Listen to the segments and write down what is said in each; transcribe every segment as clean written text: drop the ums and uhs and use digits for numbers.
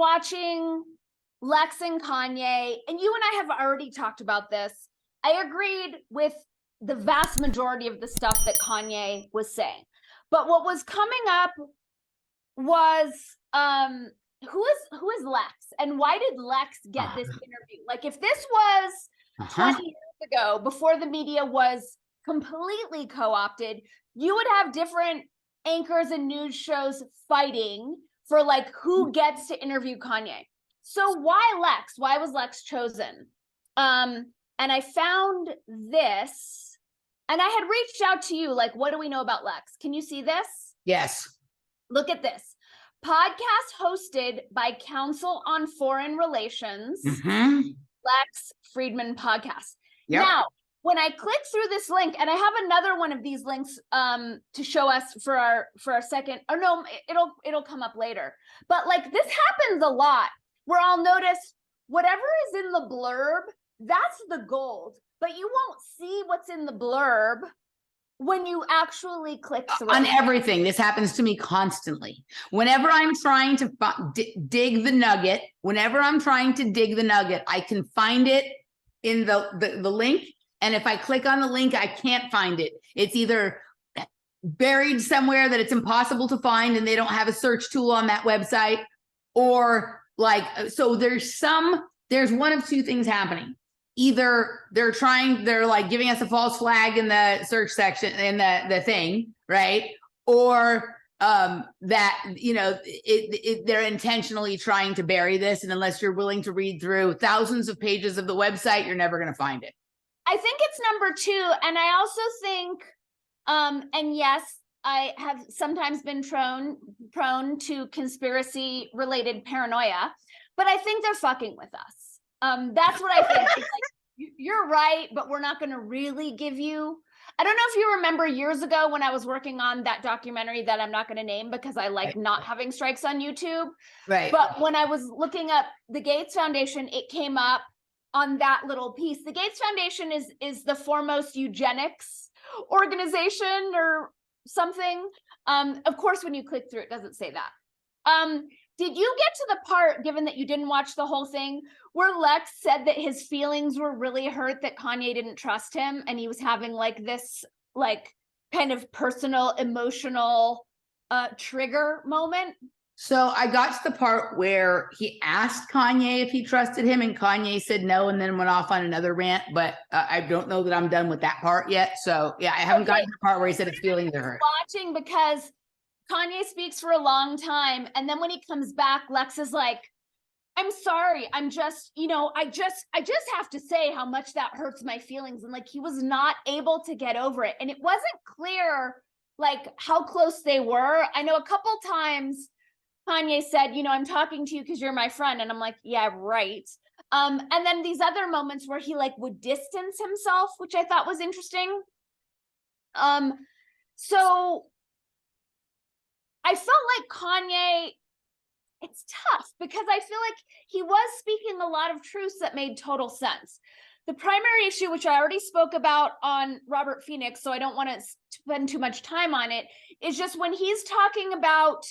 watching Lex and Kanye, and you and I have already talked about this. I agreed with the vast majority of the stuff that Kanye was saying. But what was coming up was who is Lex, and why did Lex get this interview? Like, if this was 20 years ago, before the media was completely co-opted, you would have different anchors and news shows fighting for like who gets to interview Kanye. So why Lex? Why was Lex chosen? And I found this, and I had reached out to you, like, what do we know about Lex? Can you see this? Yes. Look at this. Podcast hosted by Council on Foreign Relations, Lex Fridman podcast. Yep. Now, when I click through this link, and I have another one of these links to show us for our second, or no, it'll come up later. But like, this happens a lot where I'll notice whatever is in the blurb, that's the gold, but you won't see what's in the blurb when you actually click through. On everything. This happens to me constantly. Whenever I'm trying to dig the nugget, I can find it in the link. And if I click on the link, I can't find it. It's either buried somewhere that it's impossible to find and they don't have a search tool on that website, or like, so there's one of two things happening. Either they're like giving us a false flag in the search section in the thing, right? Or that, you know, they're intentionally trying to bury this. And unless you're willing to read through thousands of pages of the website, you're never going to find it. I think it's number two. And I also think, and yes, I have sometimes been prone to conspiracy related paranoia, but I think they're fucking with us. That's what I think. It's like, you're right, but we're not going to really give you. I don't know if you remember years ago when I was working on that documentary that I'm not going to name because I like not having strikes on YouTube. Right. But when I was looking up the Gates Foundation, it came up on that little piece. The Gates Foundation is the foremost eugenics organization or something. Of course, when you click through, it doesn't say that. Did you get to the part, given that you didn't watch the whole thing, where Lex said that his feelings were really hurt that Kanye didn't trust him, and he was having like this like kind of personal, emotional trigger moment? So I got to the part where he asked Kanye if he trusted him, and Kanye said no, and then went off on another rant. But I don't know that I'm done with that part yet. So yeah, I haven't gotten to the part where he said his feelings are hurt. Watching, because Kanye speaks for a long time, and then when he comes back, Lex is like, I'm sorry, I'm just, you know, I just have to say how much that hurts my feelings. And like, he was not able to get over it. And it wasn't clear like how close they were. I know a couple times Kanye said, you know, I'm talking to you because you're my friend. And I'm like, yeah, right. And then these other moments where he like would distance himself, which I thought was interesting. So I felt like Kanye, it's tough because I feel like he was speaking a lot of truths that made total sense. The primary issue, which I already spoke about on Robert Phoenix, so I don't want to spend too much time on it, is just when he's talking about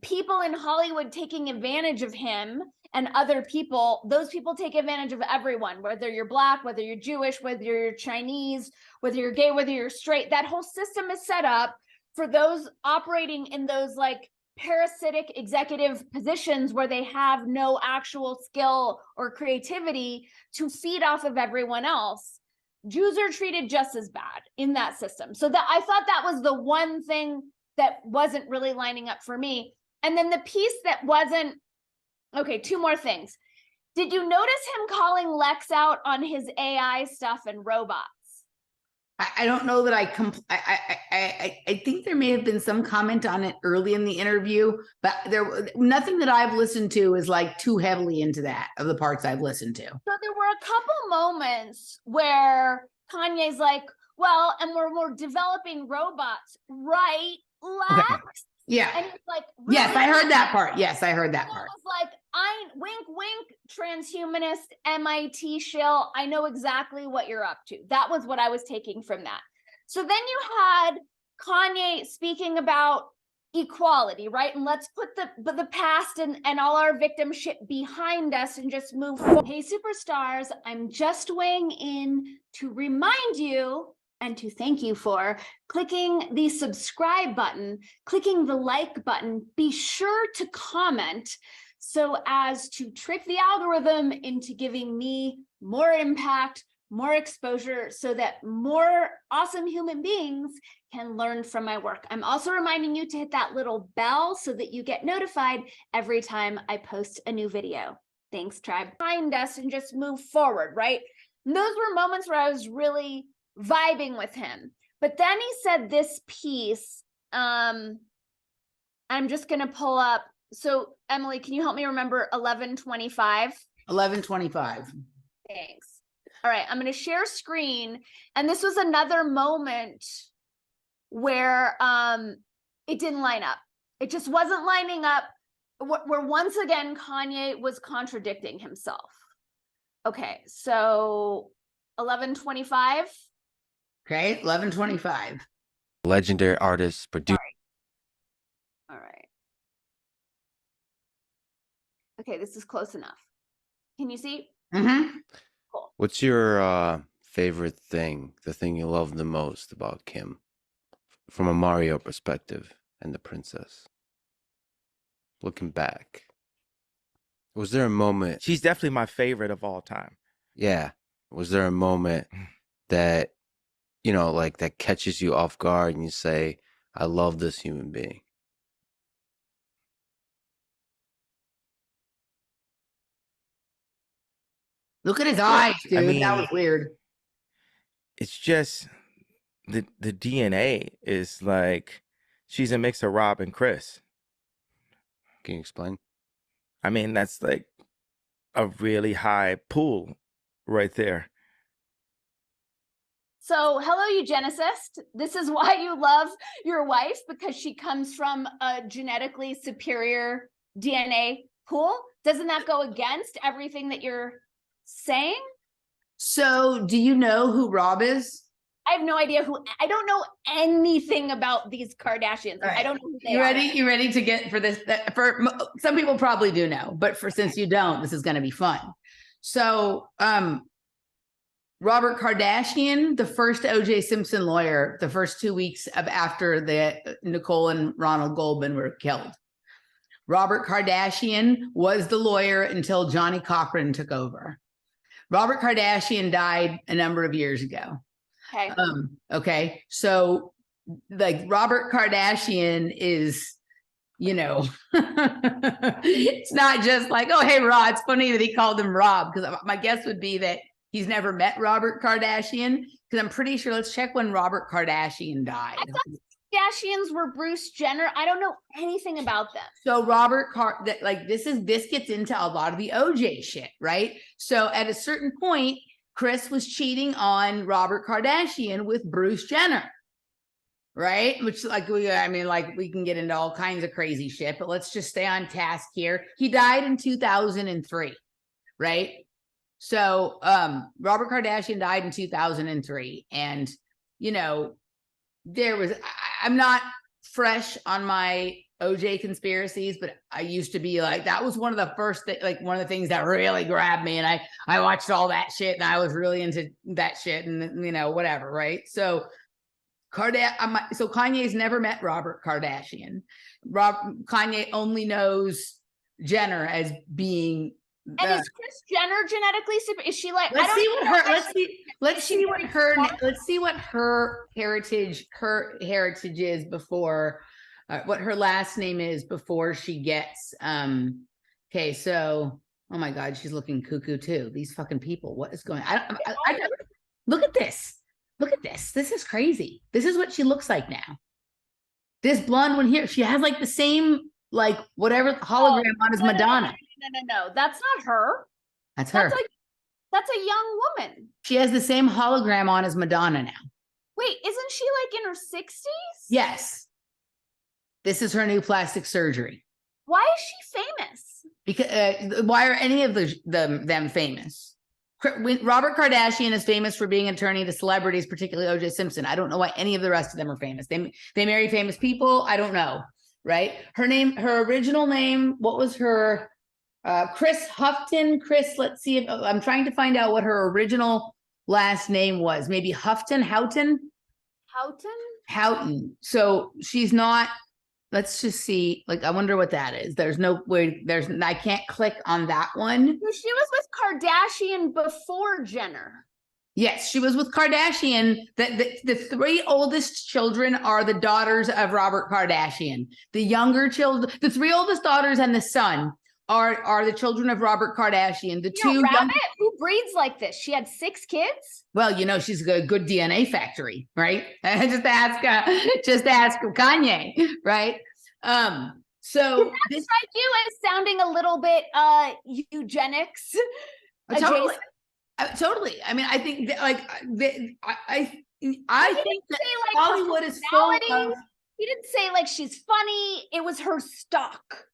people in Hollywood taking advantage of him and other people. Those people take advantage of everyone, whether you're Black, whether you're Jewish, whether you're Chinese, whether you're gay, whether you're straight. That whole system is set up for those operating in those like parasitic executive positions where they have no actual skill or creativity to feed off of everyone else. Jews are treated just as bad in that system. So that I thought that was the one thing that wasn't really lining up for me. And then the piece that wasn't, okay, two more things. Did you notice him calling Lex out on his AI stuff and robots? I don't know that I think there may have been some comment on it early in the interview, but nothing that I've listened to is like too heavily into that of the parts I've listened to. So there were a couple moments where Kanye's like, well, and we're developing robots, right, Lex? Okay. Yeah. And he's like, really? Yes, I heard that part. Yes, I heard that part. I was like, wink, wink, transhumanist MIT shill. I know exactly what you're up to. That was what I was taking from that. So then you had Kanye speaking about equality, right? And let's put the past and all our victim shit behind us and just move forward. Hey, superstars, I'm just weighing in to remind you and to thank you for clicking the subscribe button, clicking the like button. Be sure to comment so as to trick the algorithm into giving me more impact, more exposure, so that more awesome human beings can learn from my work. I'm also reminding you to hit that little bell so that you get notified every time I post a new video. Thanks, tribe. Find us and just move forward, right? And those were moments where I was really vibing with him. But then he said this piece. I'm just gonna pull up. So Emily, can you help me remember 1125? 1125. Thanks. All right, I'm going to share screen. And this was another moment where it didn't line up. It just wasn't lining up, where once again, Kanye was contradicting himself. Okay, so 1125. Okay, 1125. Legendary artist, producer. All right. Okay, this is close enough. Can you see? Mm-hmm. Cool. What's your favorite thing, the thing you love the most about Kim from a Mario perspective and the princess? Looking back, was there a moment? She's definitely my favorite of all time. Yeah. Was there a moment that, you know, like that catches you off guard and you say, I love this human being? Look at his eyes, dude. I mean, that was weird. It's just the DNA is like she's a mix of Rob and Chris. Can you explain? I mean, that's like a really high pool right there. So, hello, eugenicist. This is why you love your wife, because she comes from a genetically superior DNA pool. Doesn't that go against everything that you're saying? So, do you know who Rob is? I have no idea who. I don't know anything about these Kardashians. All right. I don't know who they You are. ready? You ready to get for this? For some people probably do know, but for since you don't, this is going to be fun. So, Robert Kardashian, the first O.J. Simpson lawyer, the first 2 weeks of after the Nicole and Ronald Goldman were killed. Robert Kardashian was the lawyer until Johnny Cochran took over. Robert Kardashian died a number of years ago. Okay. Okay. So like Robert Kardashian is, you know, it's not just like, oh, hey, Rob. It's funny that he called him Rob, because my guess would be that he's never met Robert Kardashian, because I'm pretty sure, let's check when Robert Kardashian died. I thought Kardashians were Bruce Jenner. I don't know anything about them. So this gets into a lot of the OJ shit, right? So at a certain point, Chris was cheating on Robert Kardashian with Bruce Jenner, right? Which we can get into all kinds of crazy shit, but let's just stay on task here. He died in 2003, right? So Robert Kardashian died in 2003. And, you know, I'm not fresh on my OJ conspiracies, but I used to be like, that was one of the first one of the things that really grabbed me. And I watched all that shit and I was really into that shit and, you know, whatever. Right. So Kanye's never met Robert Kardashian. Kanye only knows Jenner as being. And is Kris Jenner genetically super? Is she like? Let's see what her heritage is before, what her last name is before she gets. Okay, so oh my God, she's looking cuckoo too. These fucking people. What is going on? Look at this. Look at this. This is crazy. This is what she looks like now. This blonde one here. She has like the same whatever hologram on as Madonna. No, that's not her. That's her. That's a young woman. She has the same hologram on as Madonna now. Wait, isn't she like in her 60s? Yes. This is her new plastic surgery. Why is she famous? Because why are any of them famous? Robert Kardashian is famous for being an attorney to celebrities, particularly O.J. Simpson. I don't know why any of the rest of them are famous. They marry famous people. I don't know. right? Her original name, what was her? Chris Houghton. Let's see if I'm trying to find out what her original last name was. Maybe Houghton. Houghton? So she's not, let's just see. Like, I wonder what that is. There's no way, I can't click on that one. No, she was with Kardashian before Jenner. Yes, she was with Kardashian. The three oldest children are the daughters of Robert Kardashian. The younger children, the three oldest daughters and the son are the children of Robert Kardashian. The two Rabbit, who breeds like this? She had 6 kids. Well, she's a good DNA factory, right? just ask Kanye, right? So this strike you as sounding a little bit eugenics. Totally. Totally. I mean, I think that, like, I think that Hollywood is full of. He didn't say like she's funny. It was her stock.